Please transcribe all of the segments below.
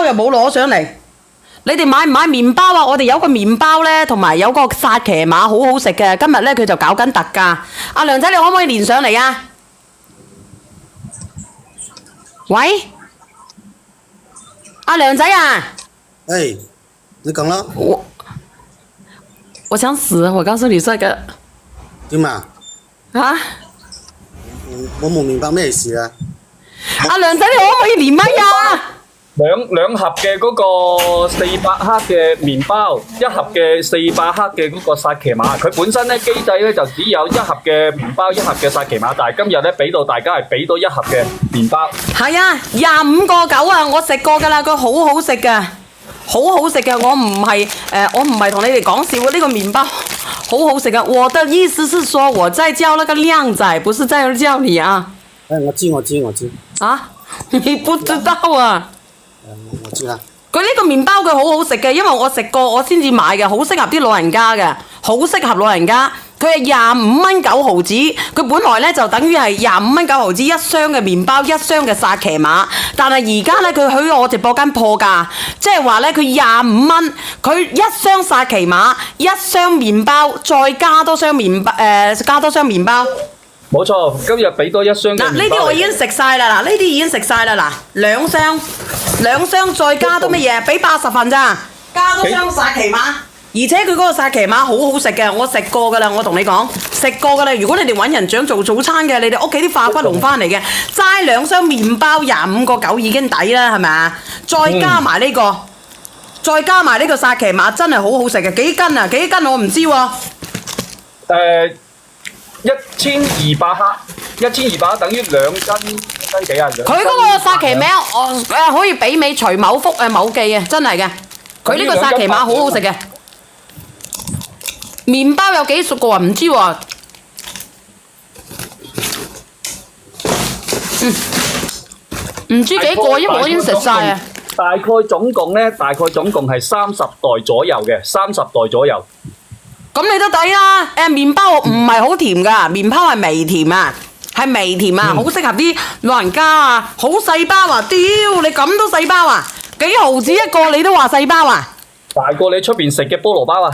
又冇攞上嚟。你哋買唔買麵包啊？我哋有個麵包咧，同埋有個薩琪瑪好好食嘅。今日咧佢就搞緊特價。阿梁仔，你可唔可以連上嚟啊？喂，阿梁仔啊！哎，你講啦。我想死，我告訴你這個。點啊？啊？我冇明白咩事啊！阿梁仔，你可唔可以連麥啊？兩盒嘅嗰個400克嘅麵包，一盒嘅400克嘅嗰個薩琪瑪，佢本身咧機制咧就只有一盒嘅麵包，一盒嘅薩琪瑪，但係今日咧俾到大家係俾多一盒嘅麵包。係啊，25個9啊，我食過㗎啦，佢好好食㗎，好好食㗎，我唔係同你哋講笑啊，呢個麵包好好食㗎。我的意思是說，我在叫那個靚仔，不是在叫你啊。我知。啊？你不知道啊？我知啦。佢呢個麵包佢好好食嘅，因為我食過，我先至買嘅，好適合啲老人家嘅，好適合老人家。佢係25蚊9毫子，佢本來咧就等於係25蚊9毫子一箱嘅麵包，一箱嘅薩琪瑪。但係而家咧佢喺我直播間破價，即係話咧佢25蚊，佢一箱薩琪瑪，一箱麵包，再加多箱麵包。冇錯，今日俾多一箱嘅麵包。嗱，呢啲我已經食晒啦，嗱，呢啲已經食晒啦，嗱，兩箱再加多乜嘢？俾80份咋，加多箱薩琪瑪，而且佢嗰個薩琪瑪好好食嘅，我食過噶啦，我同你講，食過噶啦。如果你哋揾人掌做早餐嘅，你哋屋企啲化骨龍翻嚟嘅，齋2箱麵包25個9已經抵啦，係咪啊？再加埋呢個，再加埋呢個薩琪瑪，真係好好食嘅，幾斤啊？幾斤我唔知喎。1200克，1200克等於2斤幾啊？佢嗰個薩琪瑪，可以媲美徐某福某記啊，真係嘅。佢呢個薩琪瑪好好食嘅。麵包有幾熟個啊？唔知喎。唔知幾個，因為我已經食晒啊。大概總共係30袋左右嘅，30袋左右。咁你都抵啦，麵包唔係好甜噶，麵包係微甜啊，係微甜啊，好適合啲老人家啊，好細包啊，屌你咁都細包啊，幾毫子一個你都話細包啊？大過你出邊食嘅菠蘿包啊！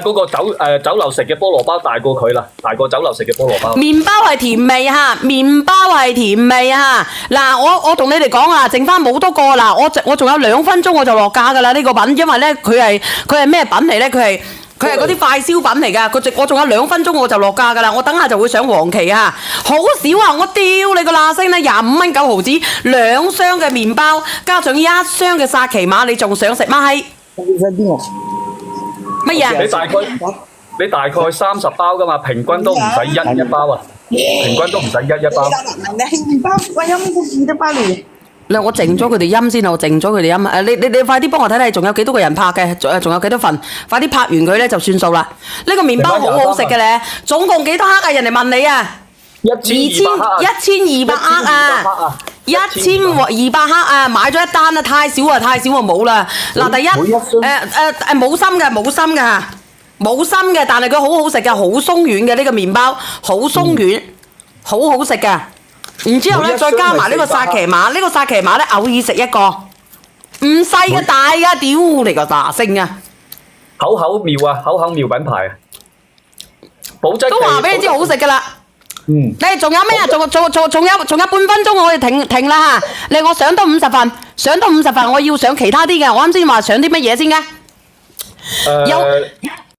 嗰個酒樓食嘅菠蘿包大過佢啦，大過酒樓食嘅菠蘿包。麵包係甜味嚇，麵包係甜味嚇。嗱，我同你哋講啊，剩翻冇多個啦，我仲有2分鐘我就落架噶啦呢個品，因為咧佢係咩品嚟咧？佢係嗰啲快消品嚟㗎，我仲有2分鐘我就落架㗎啦，我等下就會上黃旗啊！好少啊，我屌你個喇星咧，25蚊9毫子2箱嘅麵包，加上1箱嘅薩琪瑪，你仲想食嗎？乜嘢？你大概30包㗎嘛，平均都唔使一包啊，平均都唔使一包。嗱，我靜咗佢哋音先啊！我靜咗佢哋音。你快啲幫我睇睇，仲有幾多個人拍嘅？仲有幾多份？快啲拍完佢咧就算數啦。呢個麵包好好食嘅咧，總共幾多克啊？人哋問你啊，1200克啊，1200克啊，買咗一單啊，太少啊，冇啦。嗱，第一冇心嘅，但係佢好好食嘅，好鬆軟嘅呢個麵包，好鬆軟，好好食嘅。然之後咧，再加埋呢個薩琪瑪，呢個薩琪瑪咧偶爾食一個，唔細嘅大嘅，屌你個大星啊！口口妙品牌啊！保質都話俾你知好食噶啦。你仲有咩啊？仲有半分鐘我哋停啦嚇！我上到50份，我要上其他啲嘅。我啱先話上啲乜嘢先嘅？